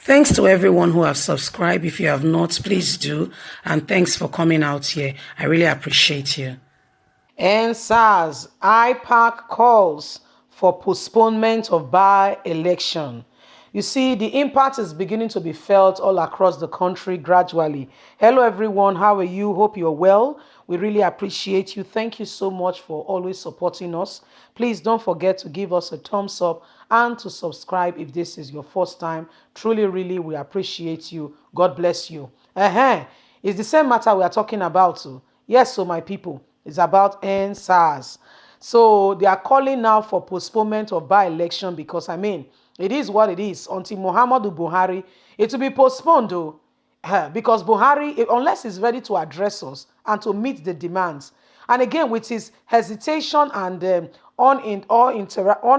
Thanks to everyone who have subscribed. If you have not, please do. And thanks for coming out here. I really appreciate you. And SARS, IPAC calls for postponement of by-election. You see, the impact is beginning to be felt all across the country gradually. Hello, everyone. How are you? Hope you're well. We really appreciate you. Thank you so much for always supporting us. Please don't forget to give us a thumbs up and to subscribe if this is your first time. Truly, really, we appreciate you. God bless you. It's the same matter we are talking about. So, yes, so my people, it's about NSAS. So they are calling now for postponement of by-election because, it is what it is. Until Muhammadu Buhari, it will be postponed though. Because Buhari, unless he's ready to address us and to meet the demands, and again with his hesitation and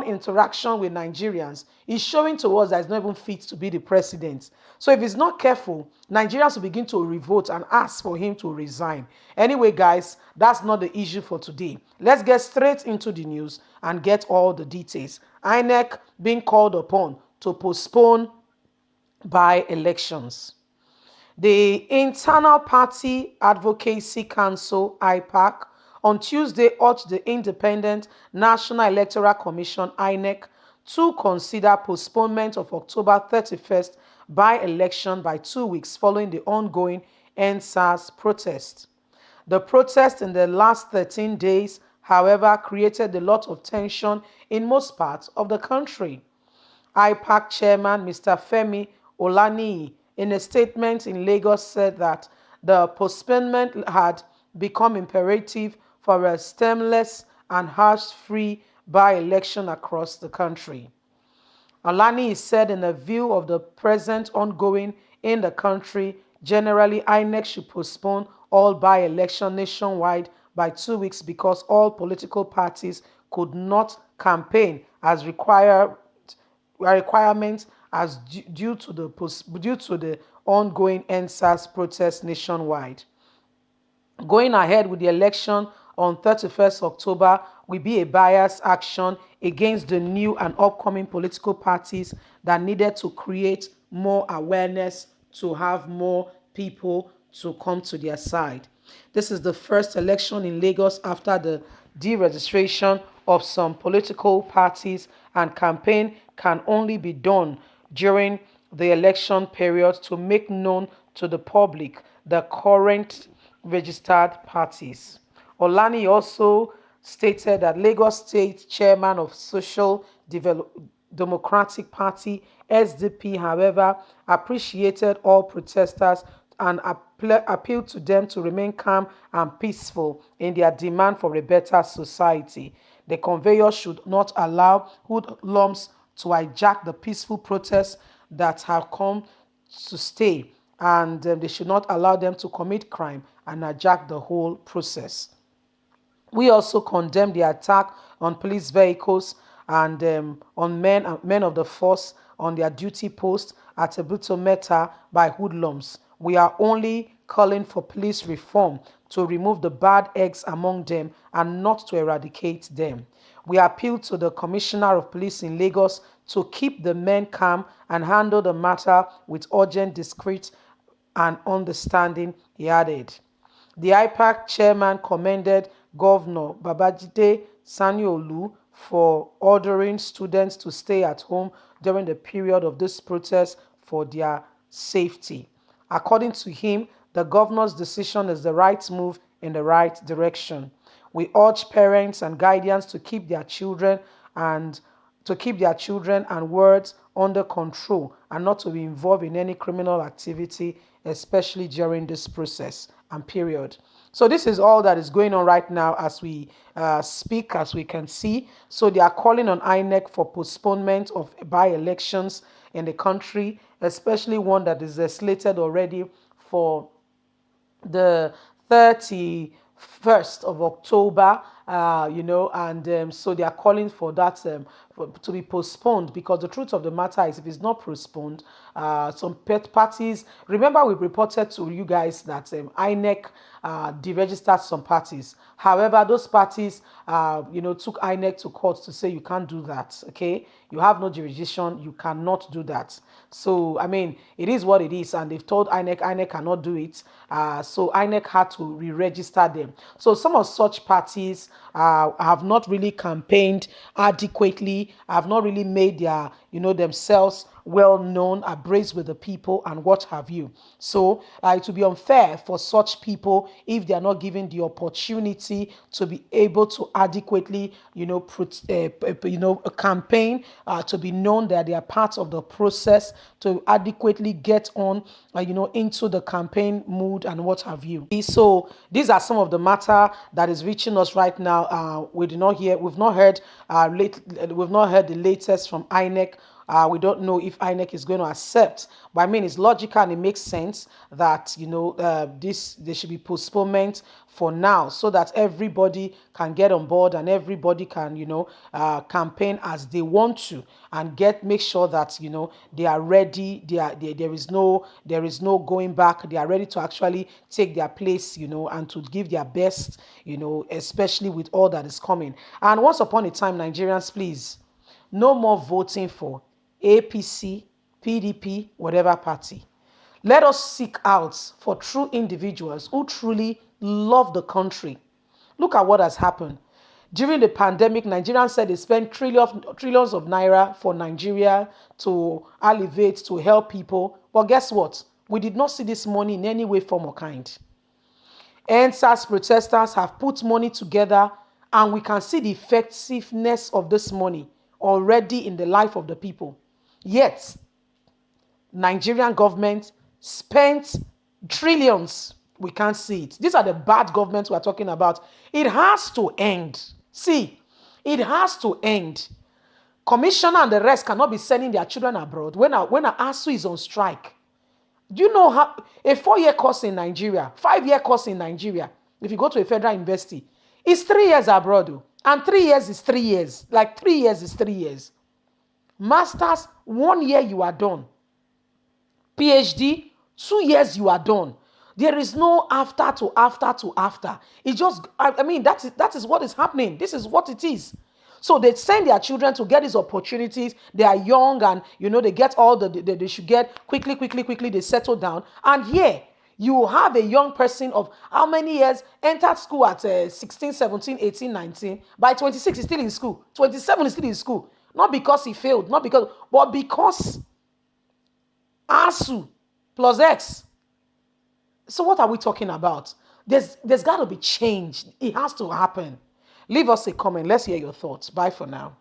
interaction with Nigerians, he's showing to us that he's not even fit to be the president. So if he's not careful, Nigerians will begin to revolt and ask for him to resign. Anyway, guys, that's not the issue for today. Let's get straight into the news and get all the details. Inec being called upon to postpone by-elections. The Internal Party Advocacy Council, IPAC, on Tuesday urged the Independent National Electoral Commission, Inec, to consider postponement of October 31st by-election by 2 weeks following the ongoing NSAS protest. The protest in the last 13 days, however, created a lot of tension in most parts of the country. IPAC chairman Mr. Femi Olaniyi, in a statement in Lagos, said that the postponement had become imperative for a stemless and harsh-free by-election across the country. Olaniyi said in a view of the present ongoing in the country, generally INEC should postpone all by-election nationwide by 2 weeks because all political parties could not campaign as requirements as due to the ongoing NSAS protests nationwide. Going ahead with the election on 31st October will be a biased action against the new and upcoming political parties that needed to create more awareness to have more people to come to their side. This is the first election in Lagos after the deregistration of some political parties, and campaign can only be done during the election period to make known to the public the current registered parties. Olani also stated that Lagos State Chairman of Social Democratic Party, SDP, however, appreciated all protesters and appealed to them to remain calm and peaceful in their demand for a better society. The conveyor should not allow hoodlums to hijack the peaceful protests that have come to stay, and they should not allow them to commit crime and hijack the whole process. We also condemn the attack on police vehicles and on men of the force on their duty post at Ebuto Meta by hoodlums. We are only calling for police reform to remove the bad eggs among them and not to eradicate them. We appeal to the Commissioner of Police in Lagos to keep the men calm and handle the matter with urgent, discreet, and understanding, he added. The IPAC chairman commended Governor Babajide Sanwo-Olu for ordering students to stay at home during the period of this protest for their safety. According to him, the governor's decision is the right move in the right direction. We urge parents and guardians to keep their children and wards under control and not to be involved in any criminal activity, especially during this process and period. So this is all that is going on right now as we speak, as we can see. So they are calling on INEC for postponement of by-elections in the country, especially one that is slated already for the 31st of October, and so they are calling for that to be postponed, because the truth of the matter is, if it's not postponed, some pet parties. Remember, we reported to you guys that INEC deregistered some parties. However, those parties, took INEC to court to say you can't do that. Okay, you have no jurisdiction, you cannot do that. So I mean, it is what it is, and they've told INEC cannot do it. So INEC had to re-register them. So some of such parties have not really campaigned adequately, have not really made their themselves well known, abreast with the people, and what have you. So it would be unfair for such people if they are not given the opportunity to be able to adequately, campaign, to be known that they are part of the process, to adequately get on, into the campaign mood and what have you. So these are some of the matter that is reaching us right now. We've not heard the latest from INEC. We don't know if INEC is going to accept, but I mean, it's logical and it makes sense that there should be postponement for now, so that everybody can get on board and everybody can campaign as they want to, and make sure that they are ready. There is no going back. They are ready to actually take their place, and to give their best, especially with all that is coming. And once upon a time, Nigerians, please, no more voting for APC, PDP, whatever party. Let us seek out for true individuals who truly love the country. Look at what has happened. During the pandemic, Nigerians said they spent trillions of naira for Nigeria to alleviate, to help people. But guess what? We did not see this money in any way, form, or kind. NSAS protesters have put money together, and we can see the effectiveness of this money already in the life of the people. Yet, Nigerian government spent trillions. We can't see it. These are the bad governments we are talking about. It has to end. See, it has to end. Commissioner and the rest cannot be sending their children abroad when an ASU is on strike. Do you know how a 4-year course in Nigeria, 5-year course in Nigeria, if you go to a federal university, it's 3 years abroad, and 3 years is 3 years. Like 3 years is 3 years. Masters, 1 year you are done. PhD, 2 years you are done. There is no after to after to after. It just, I mean, that is what is happening. This is what it is. So they send their children to get these opportunities. They are young, and they get all they should get quickly. They settle down. And here you have a young person of how many years entered school at 16, 17, 18, 19. By 26, he's still in school. 27 is still in school. Not because he failed, but because ASU plus X. So what are we talking about? There's got to be change. It has to happen. Leave us a comment. Let's hear your thoughts. Bye for now.